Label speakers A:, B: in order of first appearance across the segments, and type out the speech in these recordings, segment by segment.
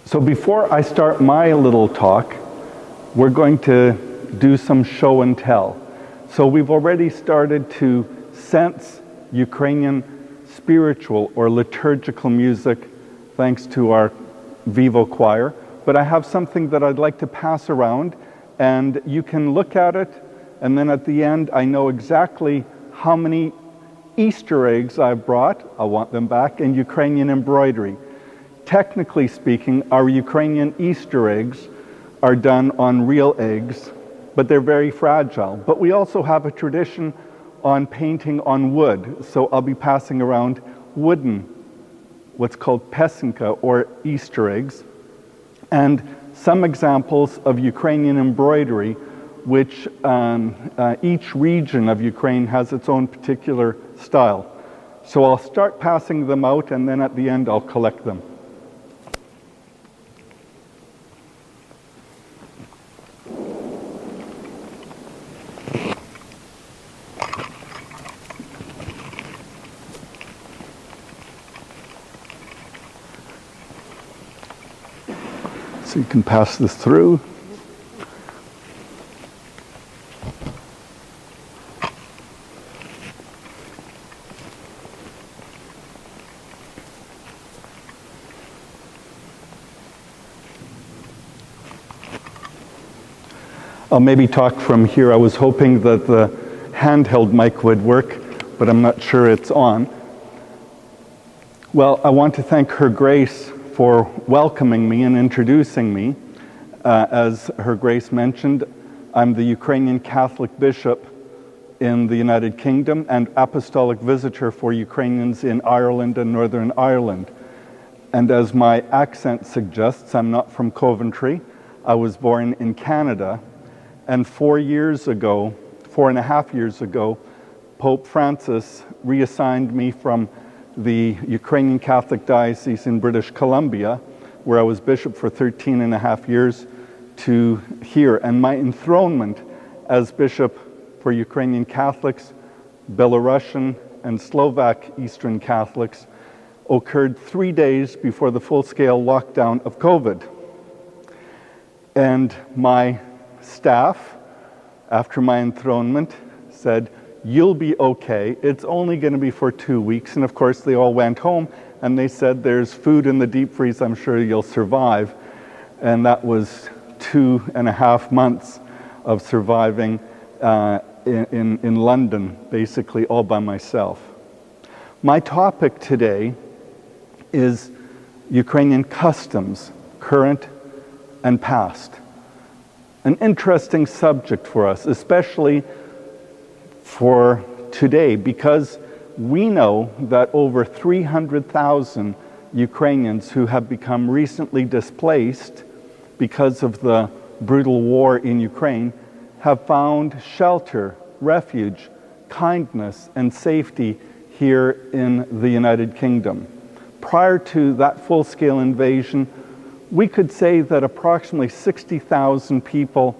A: So before I start my little talk, we're going to do some show and tell. So we've already started to sense Ukrainian spiritual or liturgical music thanks to our Vivo choir. But I have something that I'd like to pass around, and you can look at it, and then at the end I know exactly how many Easter eggs I've brought, I want them back, in Ukrainian embroidery. Technically speaking, our Ukrainian Easter eggs are done on real eggs, but they're very fragile. But we also have a tradition on painting on wood, so I'll be passing around wooden, what's called pesinka, or Easter eggs, and some examples of Ukrainian embroidery, which each region of Ukraine has its own particular style. So I'll start passing them out, and then at the end I'll collect them. So you can pass this through. I'll maybe talk from here. I was hoping that the handheld mic would work, but I'm not sure it's on. Well, I want to thank Her Grace for welcoming me and introducing me. As Her Grace mentioned, I'm the Ukrainian Catholic Bishop in the United Kingdom and Apostolic Visitor for Ukrainians in Ireland and Northern Ireland. And as my accent suggests, I'm not from Coventry. I was born in Canada. And 4.5 years ago, Pope Francis reassigned me from the Ukrainian Catholic Diocese in British Columbia, where I was bishop for 13.5 years, to here. And my enthronement as bishop for Ukrainian Catholics, Belarusian and Slovak Eastern Catholics occurred 3 days before the full-scale lockdown of COVID. And my staff, after my enthronement, said, "You'll be okay. It's only going to be for 2 weeks." And of course, they all went home and they said, "There's food in the deep freeze. I'm sure you'll survive." And that was 2.5 months of surviving in London, basically all by myself. My topic today is Ukrainian customs, current and past. An interesting subject for us, especially for today, because we know that over 300,000 Ukrainians who have become recently displaced because of the brutal war in Ukraine have found shelter, refuge, kindness, and safety here in the United Kingdom. Prior to that full-scale invasion, we could say that approximately 60,000 people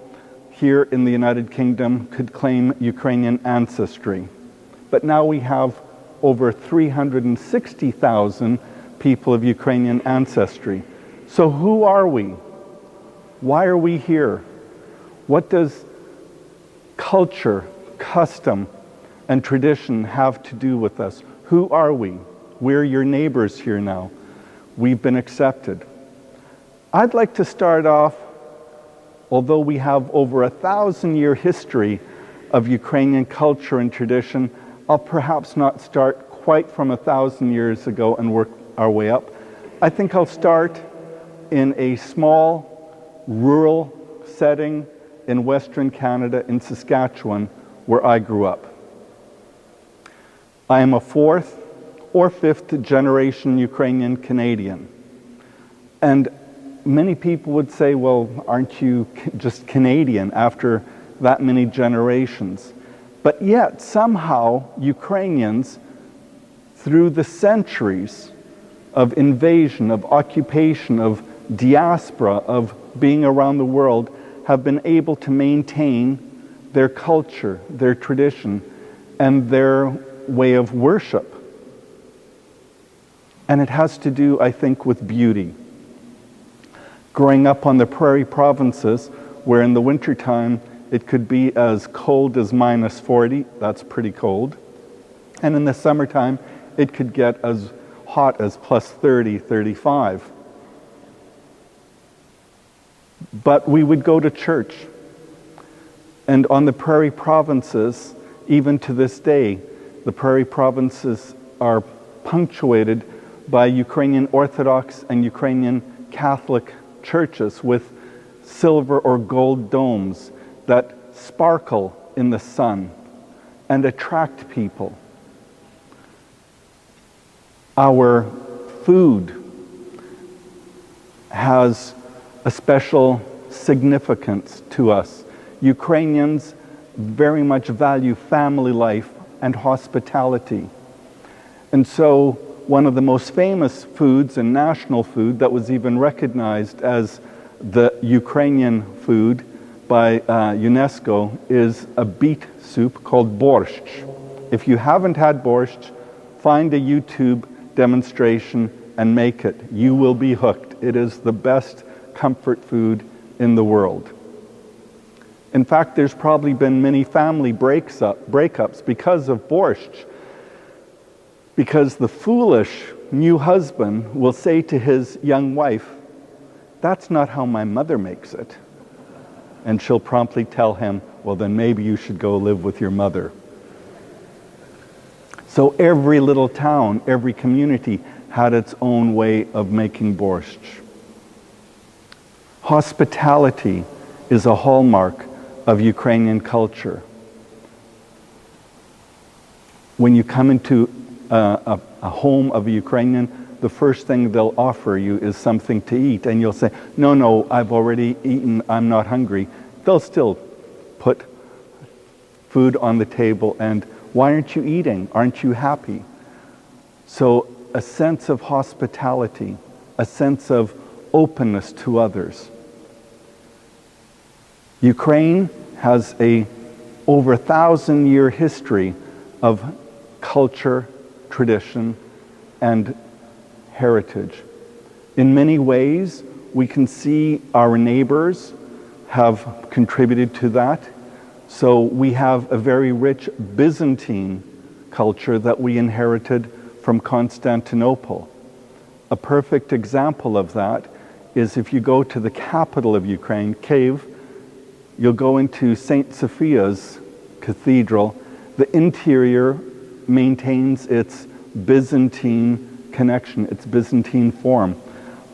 A: here in the United Kingdom could claim Ukrainian ancestry. But now we have over 360,000 people of Ukrainian ancestry. So who are we? Why are we here? What does culture, custom, and tradition have to do with us? Who are we? We're your neighbors here now. We've been accepted. I'd like to start off, although we have over 1,000-year history of Ukrainian culture and tradition, I'll perhaps not start quite from 1,000 years ago and work our way up. I think I'll start in a small, rural setting in Western Canada, in Saskatchewan, where I grew up. I am a 4th or 5th generation Ukrainian Canadian. And many people would say, well, aren't you just Canadian after that many generations? But yet, somehow, Ukrainians, through the centuries of invasion, of occupation, of diaspora, of being around the world, have been able to maintain their culture, their tradition, and their way of worship. And it has to do, I think, with beauty. Growing up on the prairie provinces, where in the wintertime it could be as cold as -40, that's pretty cold, and in the summertime it could get as hot as +30, 35. But we would go to church. And on the prairie provinces, even to this day, the prairie provinces are punctuated by Ukrainian Orthodox and Ukrainian Catholic churches with silver or gold domes that sparkle in the sun and attract people. Our food has a special significance to us. Ukrainians very much value family life and hospitality. And so one of the most famous foods and national food that was even recognized as the Ukrainian food by UNESCO is a beet soup called borscht. If you haven't had borscht, find a YouTube demonstration and make it. You will be hooked. It is the best comfort food in the world. In fact, there's probably been many family breakups because of borscht. Because the foolish new husband will say to his young wife, "That's not how my mother makes it." And she'll promptly tell him, "Well, then maybe you should go live with your mother." So every little town, every community had its own way of making borscht. Hospitality is a hallmark of Ukrainian culture. When you come into a home of a Ukrainian, the first thing they'll offer you is something to eat, and you'll say, no, I've already eaten, I'm not hungry. They'll still put food on the table, and why aren't you eating? Aren't you happy? So a sense of hospitality, a sense of openness to others. Ukraine has a over 1,000-year history of culture, tradition, and heritage. In many ways, we can see our neighbors have contributed to that. So we have a very rich Byzantine culture that we inherited from Constantinople. A perfect example of that is if you go to the capital of Ukraine, Kyiv, you'll go into St. Sophia's Cathedral. The interior maintains its Byzantine connection, its Byzantine form.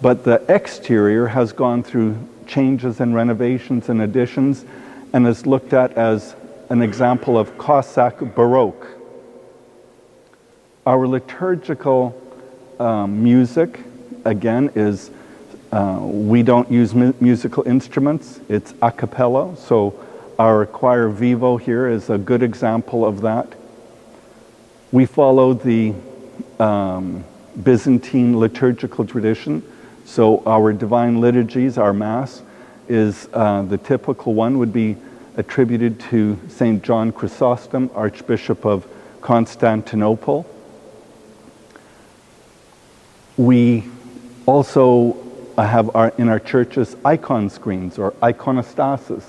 A: But the exterior has gone through changes and renovations and additions and is looked at as an example of Cossack Baroque. Our liturgical music, again, is we don't use musical instruments, it's a cappella, so our choir vivo here is a good example of that. We follow the Byzantine liturgical tradition, so our divine liturgies, our Mass, is the typical one would be attributed to St. John Chrysostom, Archbishop of Constantinople. We also have in our churches icon screens or iconostasis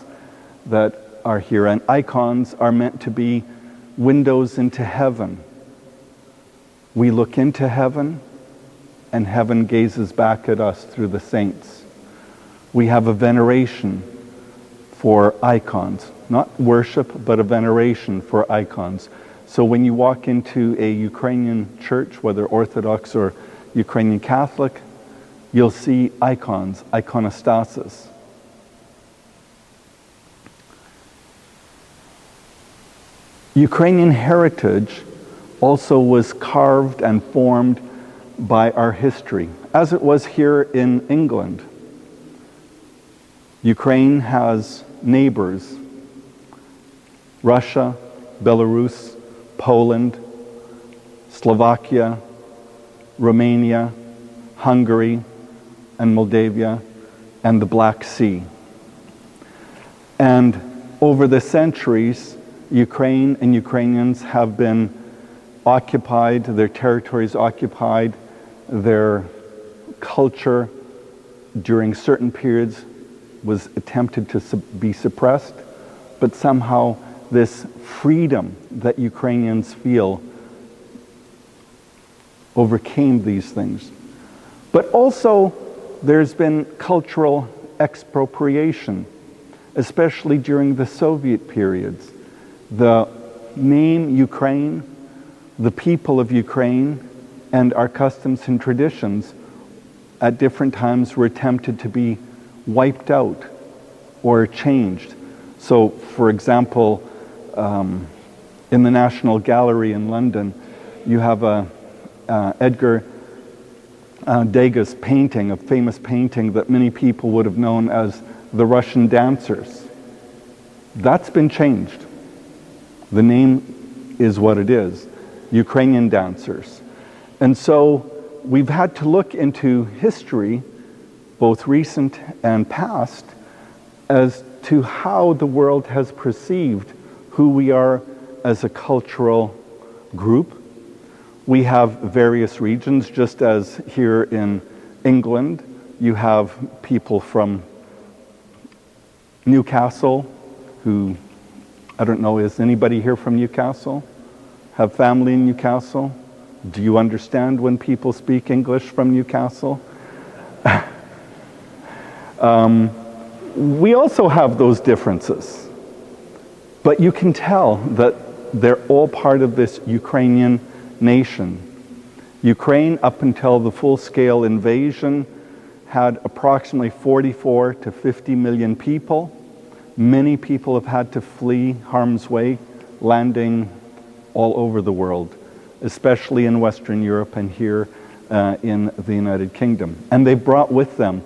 A: that are here, and icons are meant to be windows into heaven. We look into heaven and heaven gazes back at us through the saints. We have a veneration for icons, not worship, but a veneration for icons. So when you walk into a Ukrainian church, whether Orthodox or Ukrainian Catholic, you'll see icons, iconostasis. Ukrainian heritage also was carved and formed by our history, as it was here in England. Ukraine has neighbors, Russia, Belarus, Poland, Slovakia, Romania, Hungary, and Moldavia, and the Black Sea. And over the centuries, Ukraine and Ukrainians have been occupied, their territories occupied, their culture during certain periods was attempted to be suppressed, but somehow this freedom that Ukrainians feel overcame these things. But also, there's been cultural expropriation, especially during the Soviet periods. The name Ukraine, the people of Ukraine, and our customs and traditions at different times were attempted to be wiped out or changed. So, for example, in the National Gallery in London, you have Edgar Degas painting, a famous painting that many people would have known as the Russian Dancers. That's been changed. The name is what it is, Ukrainian Dancers. And so we've had to look into history, both recent and past, as to how the world has perceived who we are as a cultural group. We have various regions, just as here in England, you have people from Newcastle who, I don't know, is anybody here from Newcastle? Have family in Newcastle? Do you understand when people speak English from Newcastle? We also have those differences, but you can tell that they're all part of this Ukrainian nation. Ukraine, up until the full-scale invasion, had approximately 44 to 50 million people. Many people have had to flee harm's way, landing all over the world, especially in Western Europe and here in the United Kingdom. And they brought with them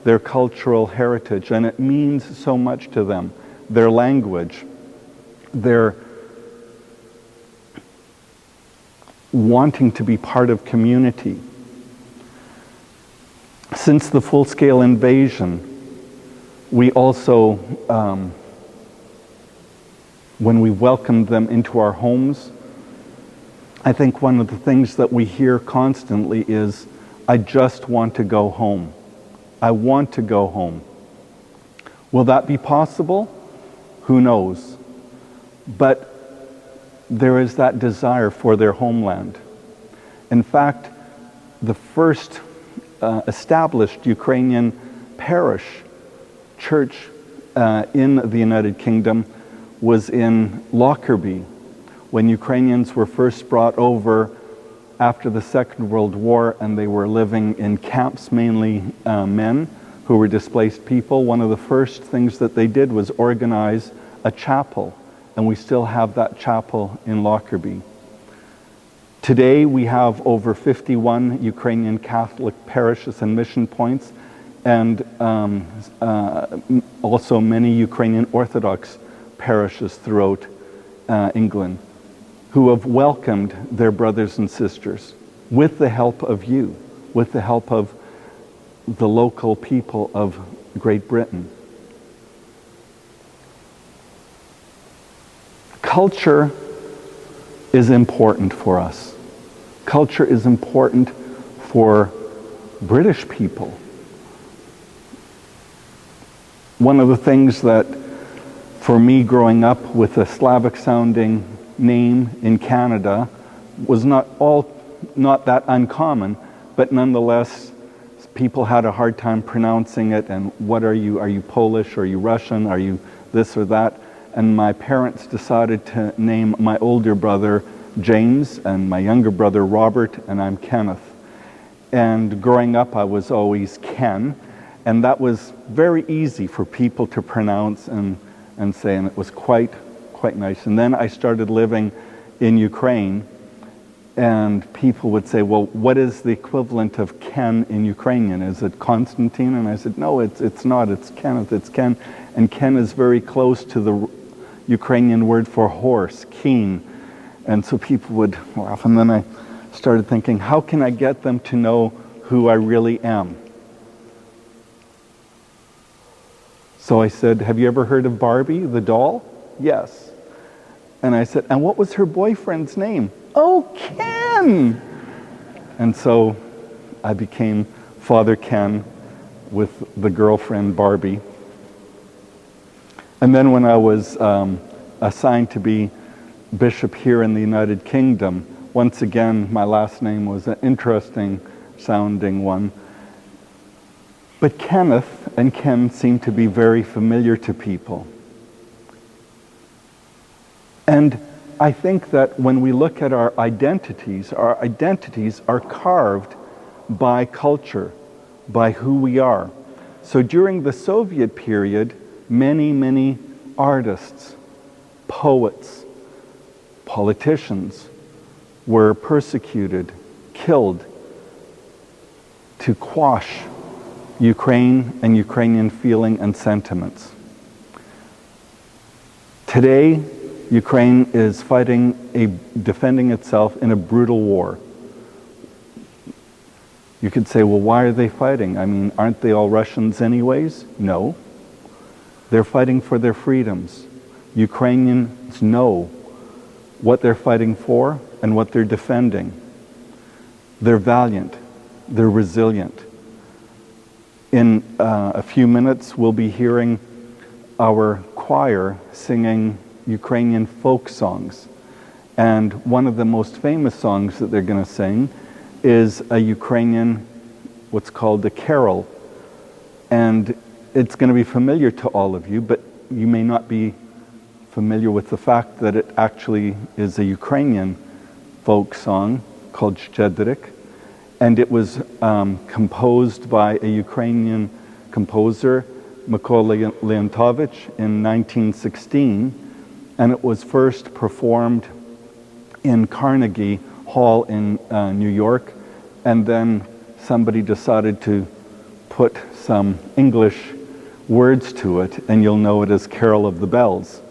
A: their cultural heritage, and it means so much to them. Their language, their wanting to be part of community. Since the full-scale invasion, we also, when we welcomed them into our homes, I think one of the things that we hear constantly is, I just want to go home. I want to go home. Will that be possible? Who knows? But there is that desire for their homeland. In fact, the first established Ukrainian parish church in the United Kingdom was in Lockerbie, when Ukrainians were first brought over after the Second World War, and they were living in camps, mainly men who were displaced people. One of the first things that they did was organize a chapel, and we still have that chapel in Lockerbie. Today we have over 51 Ukrainian Catholic parishes and mission points, and also many Ukrainian Orthodox parishes throughout England, who have welcomed their brothers and sisters with the help of you, with the help of the local people of Great Britain. Culture is important for us. Culture is important for British people. One of the things that, for me growing up with a Slavic-sounding name in Canada, was not that uncommon, but nonetheless, people had a hard time pronouncing it. And what are you? Are you Polish? Are you Russian? Are you this or that? And my parents decided to name my older brother James and my younger brother Robert, and I'm Kenneth. And growing up, I was always Ken, and that was very easy for people to pronounce and say, and it was quite nice. And then I started living in Ukraine, and people would say, well, what is the equivalent of Ken in Ukrainian? Is it Konstantin? And I said, no, it's not. It's Kenneth. It's Ken. And Ken is very close to the Ukrainian word for horse, keen. And so people would laugh. And then I started thinking, how can I get them to know who I really am? So I said, have you ever heard of Barbie, the doll? Yes. And I said, and what was her boyfriend's name? Oh, Ken! And so I became Father Ken, with the girlfriend Barbie. And then when I was assigned to be bishop here in the United Kingdom, once again, my last name was an interesting sounding one. But Kenneth and Ken seem to be very familiar to people. And I think that when we look at our identities are carved by culture, by who we are. So during the Soviet period, many artists, poets, politicians were persecuted, killed to quash Ukraine and Ukrainian feeling and sentiments. Today, Ukraine is defending itself in a brutal war. You could say, well, why are they fighting? I mean, aren't they all Russians anyways? No. They're fighting for their freedoms. Ukrainians know what they're fighting for and what they're defending. They're valiant. They're resilient. In a few minutes, we'll be hearing our choir singing Ukrainian folk songs. And one of the most famous songs that they're going to sing is a Ukrainian, what's called a carol. And it's going to be familiar to all of you, but you may not be familiar with the fact that it actually is a Ukrainian folk song called Shchedrik. And it was composed by a Ukrainian composer, Mykola Leontovich, in 1916. And it was first performed in Carnegie Hall in New York. And then somebody decided to put some English words to it, and you'll know it as Carol of the Bells.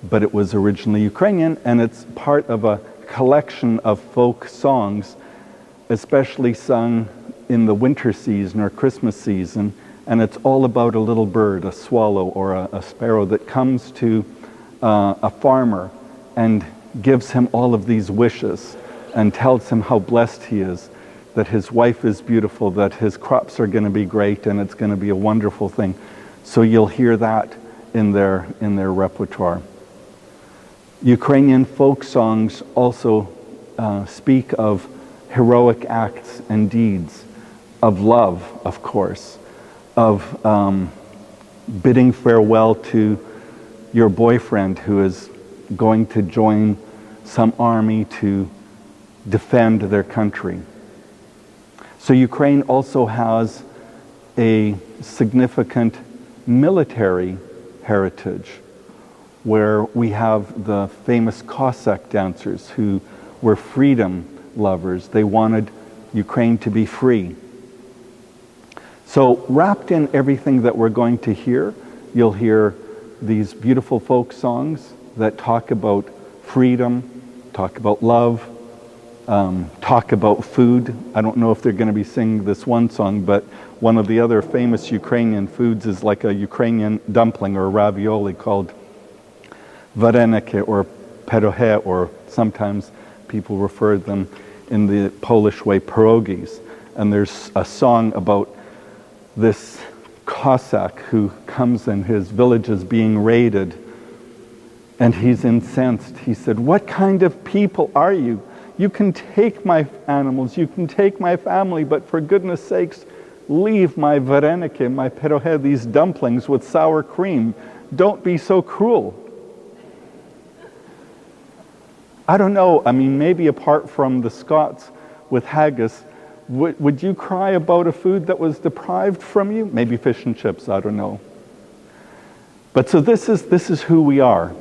A: But it was originally Ukrainian, and it's part of a collection of folk songs, especially sung in the winter season or Christmas season. And it's all about a little bird, a swallow or a sparrow that comes to a farmer and gives him all of these wishes and tells him how blessed he is, that his wife is beautiful, that his crops are going to be great, and it's going to be a wonderful thing. So you'll hear that in their repertoire. Ukrainian folk songs also speak of heroic acts and deeds, of love, of course, of bidding farewell to your boyfriend who is going to join some army to defend their country. So Ukraine also has a significant military heritage where we have the famous Cossack dancers who were freedom lovers. They wanted Ukraine to be free. So wrapped in everything that we're going to hear, you'll hear these beautiful folk songs that talk about freedom, talk about love, talk about food. I don't know if they're going to be singing this one song, but one of the other famous Ukrainian foods is like a Ukrainian dumpling or ravioli called vareniki or pierogi, or sometimes people refer to them in the Polish way, pierogis. And there's a song about this Cossack who comes and his village is being raided, and he's incensed. He said, "What kind of people are you? You can take my animals, you can take my family, but for goodness sakes, leave my vareniki, my pierogi, these dumplings with sour cream. Don't be so cruel." I don't know, I mean, maybe apart from the Scots with haggis, would you cry about a food that was deprived from you? Maybe fish and chips, I don't know. But so this is who we are.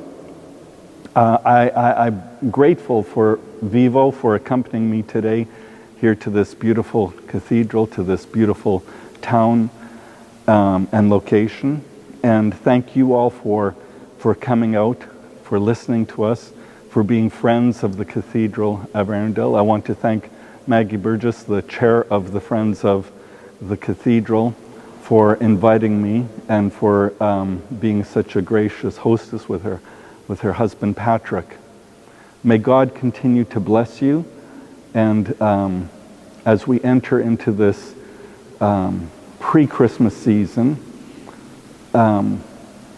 A: I'm grateful for Vivo for accompanying me today here to this beautiful cathedral, to this beautiful town and location. And thank you all for coming out, for listening to us, for being friends of the Cathedral of Arundel. I want to thank Maggie Burgess, the chair of the Friends of the Cathedral, for inviting me and for being such a gracious hostess with her husband Patrick. May God continue to bless you, and as we enter into this pre-Christmas season,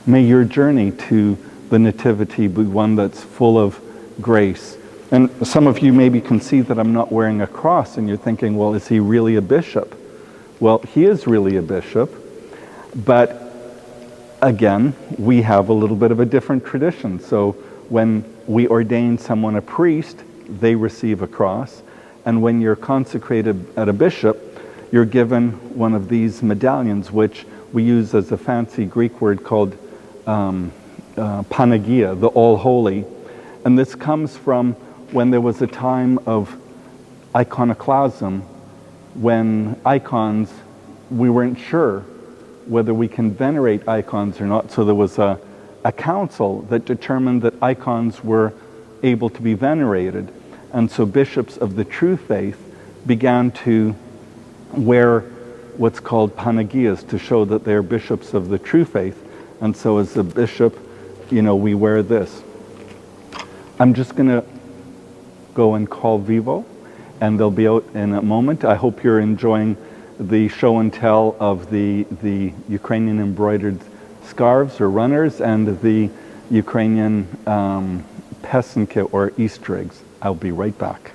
A: may your journey to the Nativity be one that's full of grace. And some of you maybe can see that I'm not wearing a cross, and you're thinking, well, is he really a bishop? Well, he is really a bishop, but again, we have a little bit of a different tradition. So when we ordain someone a priest, they receive a cross, and when you're consecrated at a bishop, you're given one of these medallions, which we use as a fancy Greek word called Panagia, the All-Holy. And this comes from when there was a time of iconoclasm, when icons, we weren't sure whether we can venerate icons or not. So there was a council that determined that icons were able to be venerated. And so bishops of the true faith began to wear what's called panagias to show that they're bishops of the true faith. And so as a bishop, we wear this. I'm just going to go and call Vivo, and they'll be out in a moment. I hope you're enjoying the show and tell of the Ukrainian embroidered scarves or runners and the Ukrainian pesanka or Easter eggs. I'll be right back.